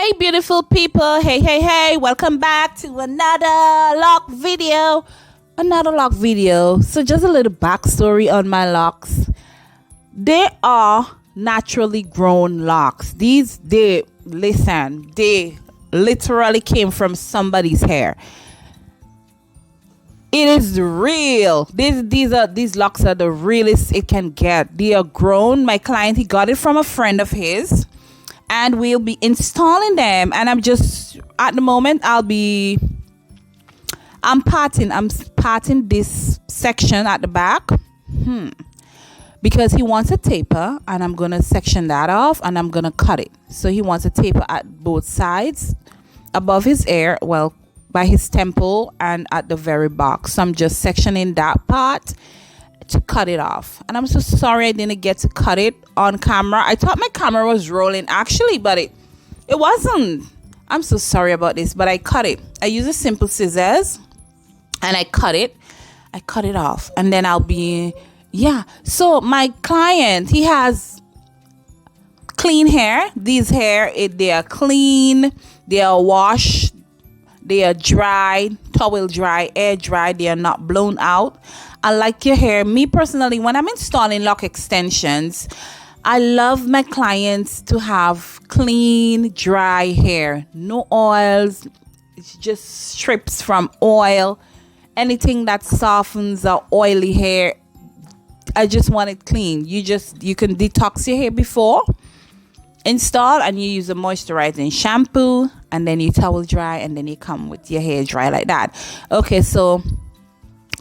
Hey beautiful people, hey, welcome back to another lock video. So just a little backstory on my locks. They are naturally grown locks. They literally came from somebody's hair. It is real. These locks are the realest it can get. They are grown. My client, he got it from a friend of his, and we'll be installing them. And I'm just at the moment I'm parting this section at the back because he wants a taper, and I'm gonna section that off and I'm gonna cut it. So he wants a taper at both sides, above his ear, well, by his temple, and at the very back. So I'm just sectioning that part to cut it off. And I'm so sorry I didn't get to cut it on camera. I thought my camera was rolling actually, but it wasn't. I'm so sorry about this, but I cut it. I use a simple scissors and I cut it off, and then so my client, he has clean hair. These hair, they are clean, they are washed, they are dry, towel dry, air dry, they are not blown out. I like your hair. Me personally, when I'm installing lock extensions, I love my clients to have clean, dry hair. No oils. It's just strips from oil. Anything that softens our oily hair, I just want it clean. You can detox your hair before install, and you use a moisturizing shampoo, and then you towel dry, and then you come with your hair dry like that. Okay, so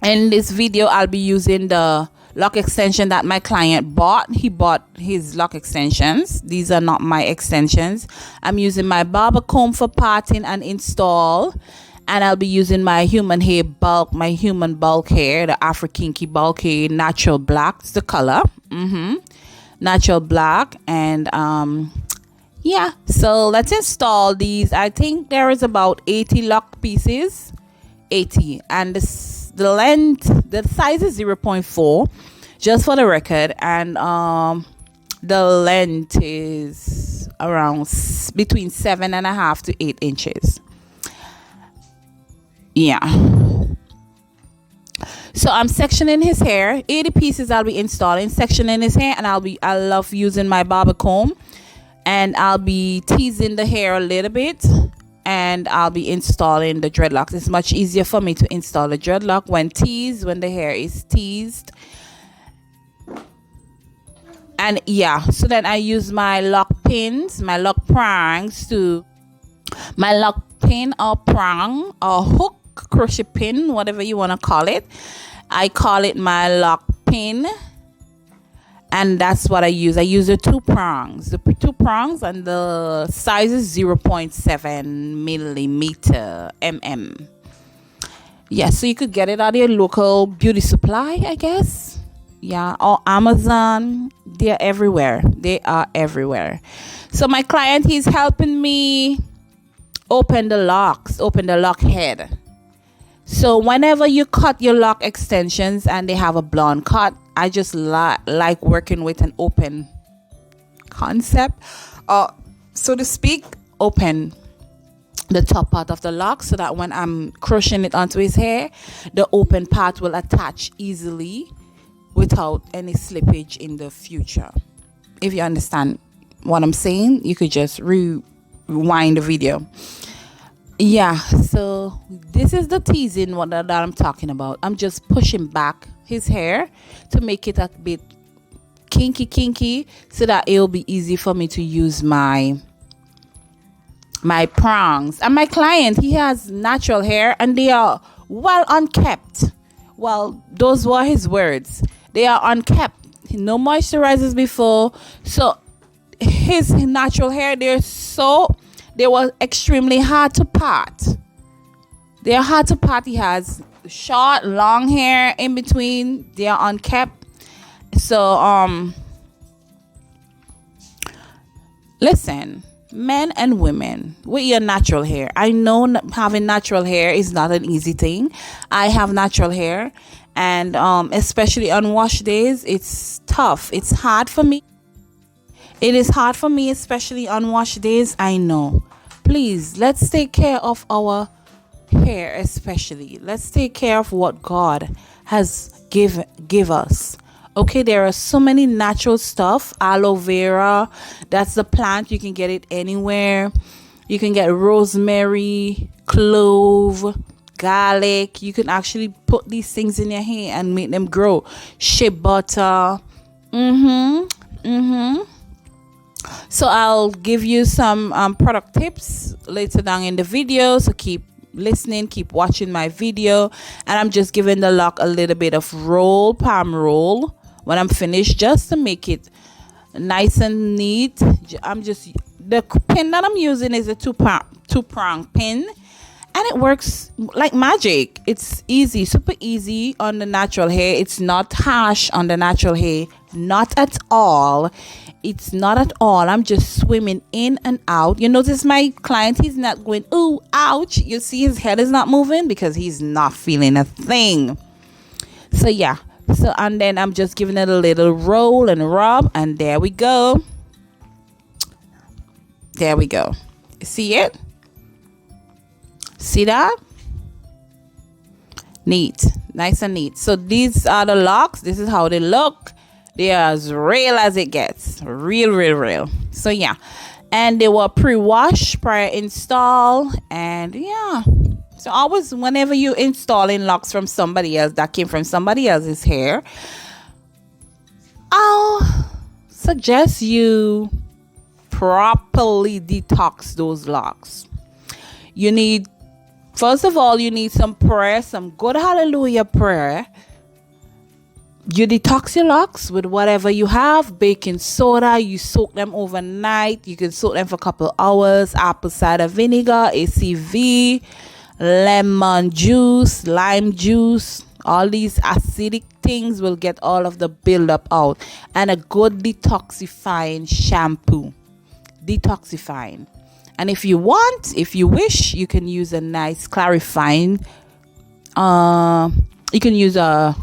in this video I'll be using the lock extension that my client bought. He bought his lock extensions. These are not my extensions. I'm using my barber comb for parting and install, and I'll be using my human bulk hair, the Afro Kinky bulk hair, natural black. It's the color. Natural black. And so let's install these. I think there is about 80 lock pieces. 80, and the length, the size is 0.4, just for the record, and the length is around between 7.5 to 8 inches. So I'm sectioning his hair. 80 pieces I'll be installing, sectioning his hair, and I love using my barber comb, and I'll be teasing the hair a little bit, and I'll be installing the dreadlocks. It's much easier for me to install the dreadlock when the hair is teased. And so then I use my lock pins, my lock pin or prong or hook, crochet pin, whatever you want to call it. I call it my lock pin, and that's what I use. I use the two prongs, and the size is 0.7 millimeter. So you could get it at your local beauty supply, I guess. Or Amazon. They are everywhere. So my client, he's helping me open the lock head. So whenever you cut your lock extensions and they have a blonde cut, I just like working with an open concept, so to speak, open the top part of the lock, so that when I'm crocheting it onto his hair, the open part will attach easily without any slippage in the future. If you understand what I'm saying, you could just rewind the video. So this is the teasing one that I'm talking about. I'm just pushing back his hair to make it a bit kinky, so that it'll be easy for me to use my prongs. And my client, he has natural hair, and they are well unkept. Well, those were his words. They are unkept. No moisturizers before. So his natural hair, they were extremely hard to part. They are hard to part. He has short, long hair in between. They are unkept. So listen, men and women, with your natural hair, I know having natural hair is not an easy thing. I have natural hair, and especially on wash days, it's tough. It's hard for me. It is hard for me, especially on wash days, I know. Please, let's take care of our hair, especially. Let's take care of what God has give us. Okay, there are so many natural stuff. Aloe vera, that's the plant. You can get it anywhere. You can get rosemary, clove, garlic. You can actually put these things in your hair and make them grow. Shea butter. So I'll give you some product tips later down in the video. So keep listening, keep watching my video. And I'm just giving the lock a little bit of palm roll when I'm finished, just to make it nice and neat. The pin that I'm using is a two prong pin, and it works like magic. It's easy, super easy on the natural hair. It's not harsh on the natural hair, not at all. It's not at all. I'm just swimming in and out. You notice my client, he's not going, ooh, ouch. You see his head is not moving because he's not feeling a thing. So yeah. So, and then I'm just giving it a little roll and rub, and there we go. There we go. See it? See that? Neat. Nice and neat. So these are the locks. This is how they look. They are as real as it gets. Real. So yeah. And they were pre-washed prior install. And yeah. So always, whenever you installing locks from somebody else that came from somebody else's hair, I'll suggest you properly detox those locks. You need, first of all, you need some prayer, some good hallelujah prayer. You detox your locks with whatever you have. Baking soda, you soak them overnight. You can soak them for a couple hours. Apple cider vinegar, ACV, lemon juice, lime juice. All these acidic things will get all of the buildup out. And a good detoxifying shampoo. Detoxifying. And if you wish, you can use a nice clarifying. You can use a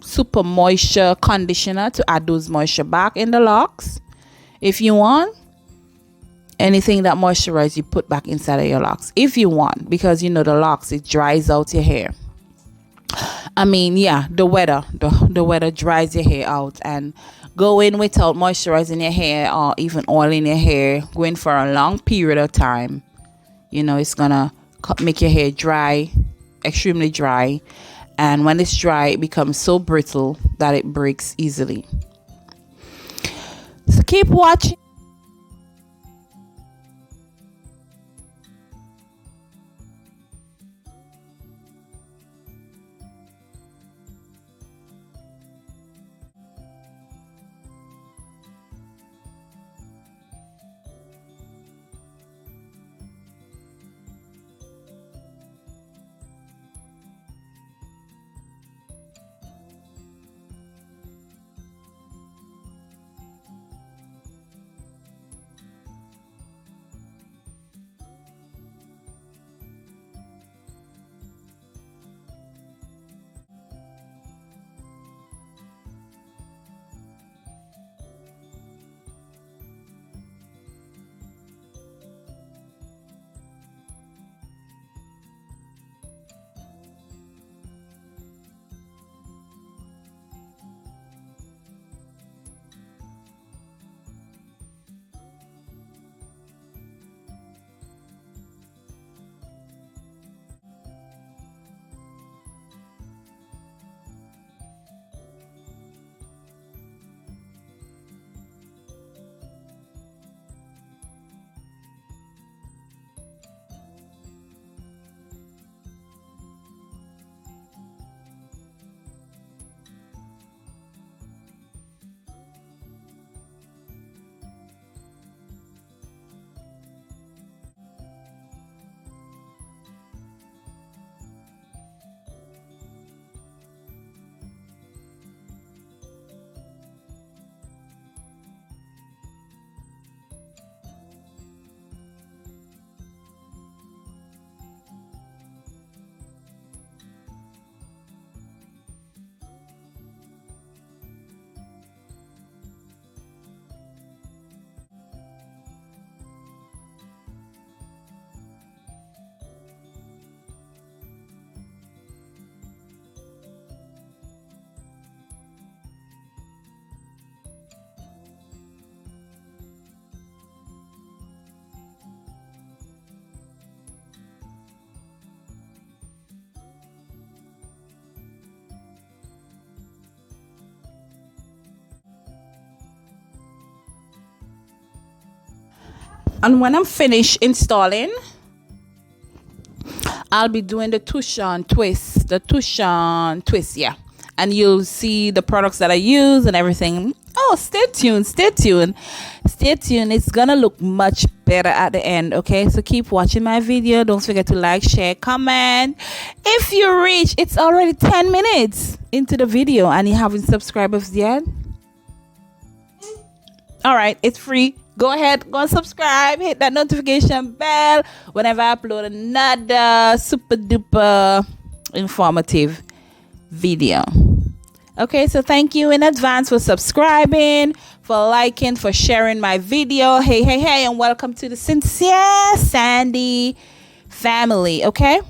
super moisture conditioner to add those moisture back in the locks. If you want anything that moisturizes, you put back inside of your locks. If you want, because the locks, it dries out your hair. I mean, yeah, the weather dries your hair out, and going without moisturizing your hair or even oiling your hair, going for a long period of time, it's gonna make your hair dry, extremely dry. And when it's dry, it becomes so brittle that it breaks easily. So keep watching. And when I'm finished installing, I'll be doing the tush on twist, yeah. And you'll see the products that I use and everything. Oh, stay tuned. It's gonna look much better at the end, okay? So keep watching my video. Don't forget to like, share, comment. If you reach, it's already 10 minutes into the video and you haven't subscribed yet. All right, it's free. Go ahead, go and subscribe, hit that notification bell whenever I upload another super duper informative video. Okay, so thank you in advance for subscribing, for liking, for sharing my video. Hey, and welcome to the Sincere Sandy family, okay?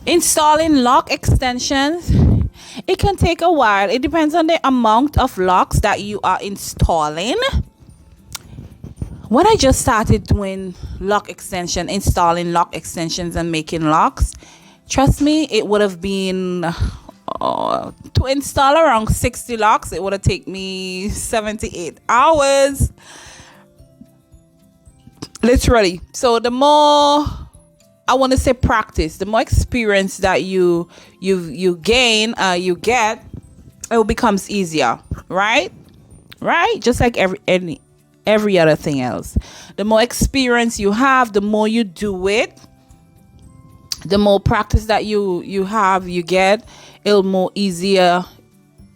Installing lock extensions, it can take a while. It depends on the amount of locks that you are installing. When I just started doing installing lock extensions and making locks, trust me, it would have been to install around 60 locks, it would have taken me 78 hours literally. So the more, I want to say, practice, the more experience that you gain, you get, it becomes easier, right? Just like every other thing else. The more experience you have, the more you do it, the more practice that you have, you get, it'll more easier.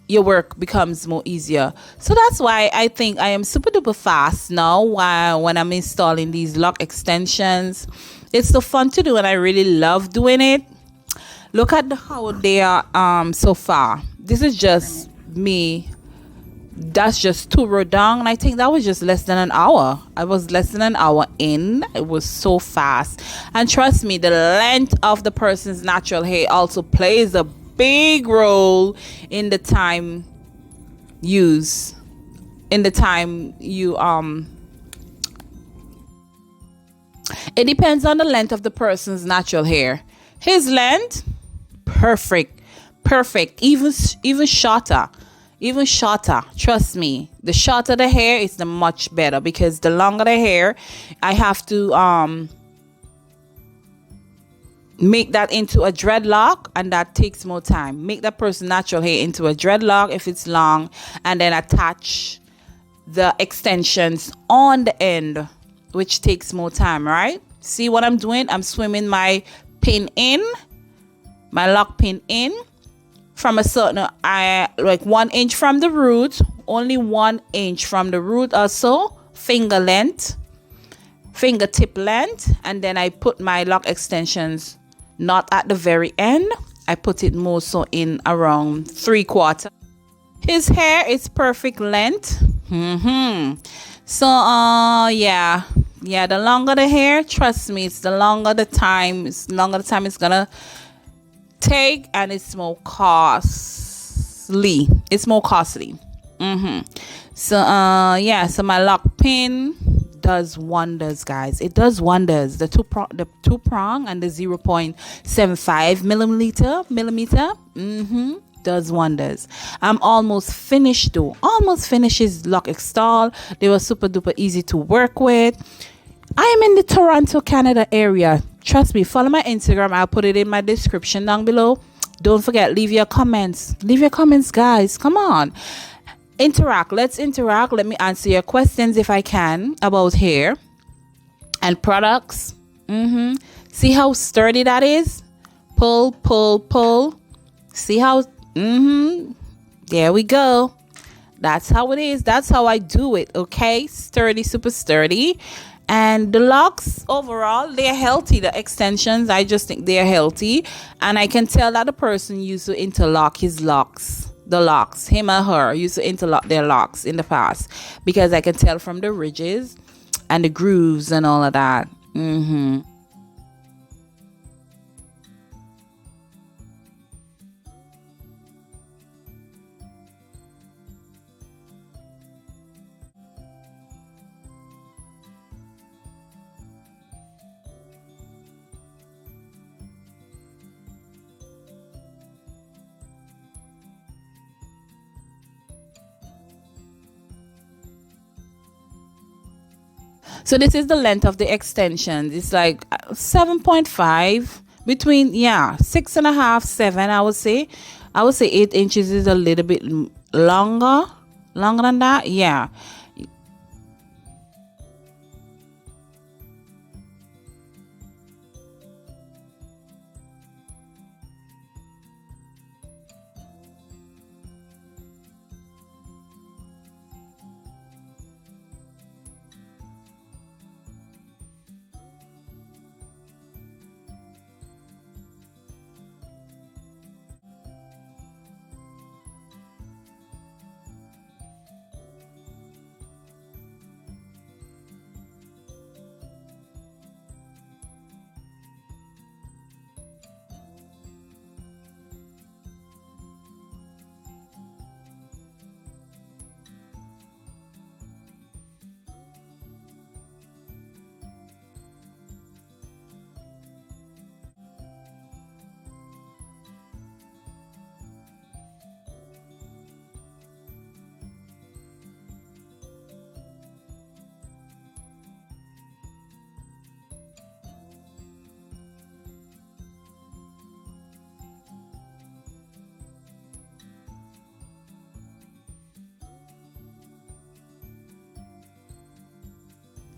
Your work becomes more easier. So that's why I think I am super duper fast now when I'm installing these lock extensions. It's so fun to do and I really love doing it. Look at how they are so far. This is just me. That's just 2 rows down, and I think that was just less than an hour. I was less than an hour in. It was so fast. And trust me, the length of the person's natural hair also plays a big role in the time used, in the time you it depends on the length of the person's natural hair. His length, perfect, even shorter. Trust me, the shorter the hair is the much better, because the longer the hair, I have to make that into a dreadlock, and that takes more time. Make that person's natural hair into a dreadlock if it's long, and then attach the extensions on the end, which takes more time, right? See what I'm doing? I'm swimming my pin in, my lock pin in from a certain, like 1 inch from the root, only 1 inch from the root or so, fingertip length, and then I put my lock extensions not at the very end. I put it more so in around 3/4. His hair is perfect length. So yeah, the longer the hair, trust me, it's the longer the time it's gonna take, and it's more costly. So yeah, so my lock pin does wonders, guys. It does wonders. The two prong and the 0.75 millimeter does wonders. I'm almost finished though. Almost finished his lock install. They were super duper easy to work with. I am in the Toronto, Canada area. Trust me, follow my Instagram. I'll put it in my description down below. Don't forget, leave your comments. Leave your comments, guys. Come on. Interact. Let's interact. Let me answer your questions if I can about hair and products. See how sturdy that is? Pull, pull, pull. See how? There we go. That's how it is. That's how I do it. Okay, sturdy, super sturdy. And the locks overall, they're healthy. The extensions, I just think they're healthy, and I can tell that the person used to interlock his locks. The locks, him or her, used to interlock their locks in the past, because I can tell from the ridges and the grooves and all of that. So this is the length of the extensions. It's like 7.5, between 6.5, 7. I would say 8 inches is a little bit longer than that. Yeah.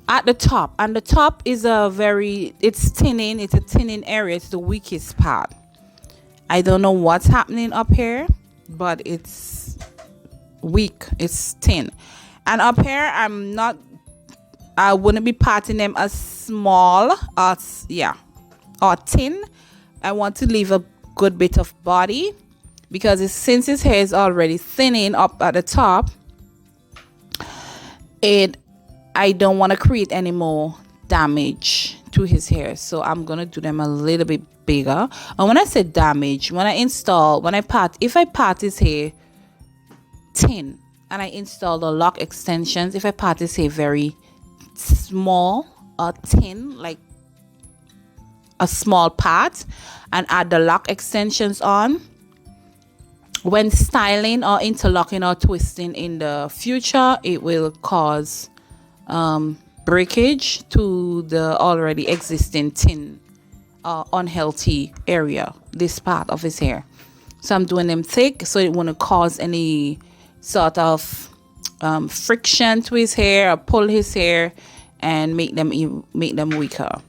At the top, and the top is it's a thinning area. It's the weakest part. I don't know what's happening up here, but it's weak, it's thin. And up here, I wouldn't be parting them as small as or thin. I want to leave a good bit of body, because since his hair is already thinning up at the top, I don't want to create any more damage to his hair. So I'm going to do them a little bit bigger. And when I say damage, if I part his hair thin and I install the lock extensions, if I part his hair very small or thin, like a small part, and add the lock extensions on, when styling or interlocking or twisting in the future, it will cause breakage to the already existing thin unhealthy area, this part of his hair. So I'm doing them thick so it won't cause any sort of friction to his hair or pull his hair and make them weaker.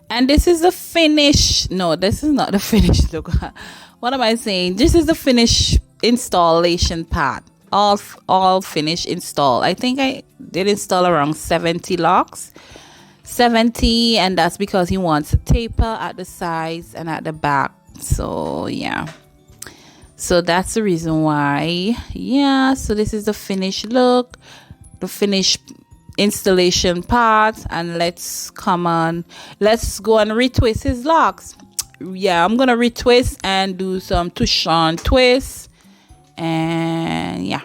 And this is the finish. No, this is not the finish look. What am I saying? This is the finish installation part. All finish install. I think I did install around 70 locks. 70, and that's because he wants a taper at the sides and at the back. So yeah. So that's the reason why. Yeah, so this is the finished look, the finished installation part, and let's go and retwist his locks. Yeah, I'm gonna retwist and do some touch on twists, and yeah.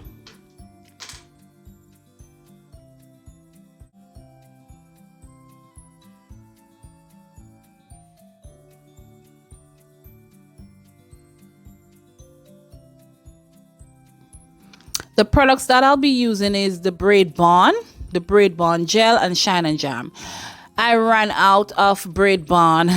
The products that I'll be using is the Braid Bond gel, and Shine and Jam. I ran out of Braid Bond,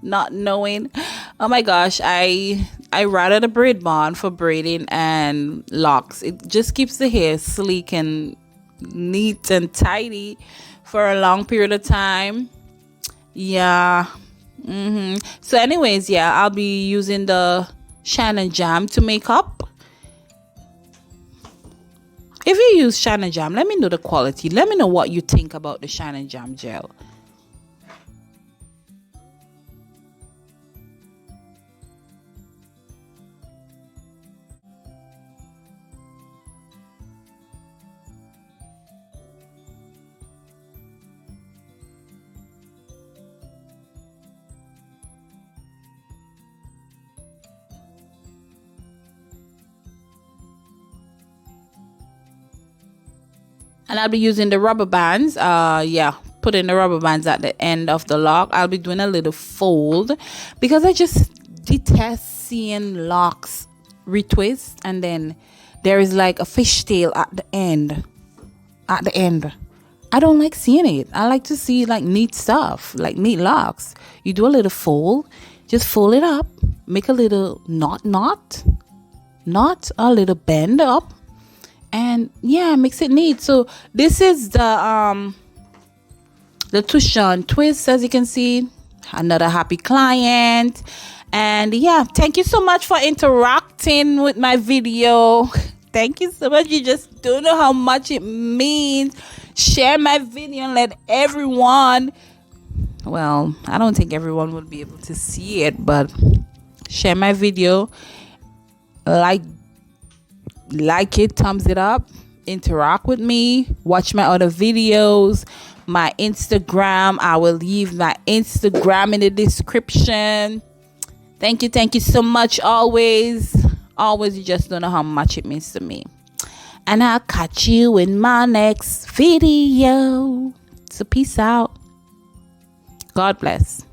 not knowing. Oh my gosh, I rather the Braid Bond for braiding and locks. It just keeps the hair sleek and neat and tidy for a long period of time. Yeah, So anyways, yeah, I'll be using the Shannon Jam to make up. If you use Shannon Jam, let me know the quality. Let me know what you think about the Shannon Jam gel. And I'll be using the rubber bands. Yeah, putting the rubber bands at the end of the lock. I'll be doing a little fold because I just detest seeing locks retwist and then there is like a fishtail at the end. At the end. I don't like seeing it. I like to see like neat stuff, like neat locks. You do a little fold, just fold it up, make a little knot, a little bend up, and yeah, makes it neat. So this is the Tushan twist, as you can see. Another happy client. And yeah, thank you so much for interacting with my video. Thank you so much. You just don't know how much it means. Share my video and let everyone, well, I don't think everyone will be able to see it, but share my video, like it, thumbs it up, interact with me, watch my other videos, my Instagram. I will leave my Instagram in the description. Thank you so much. Always, you just don't know how much it means to me. And I'll catch you in my next video. So peace out. God bless.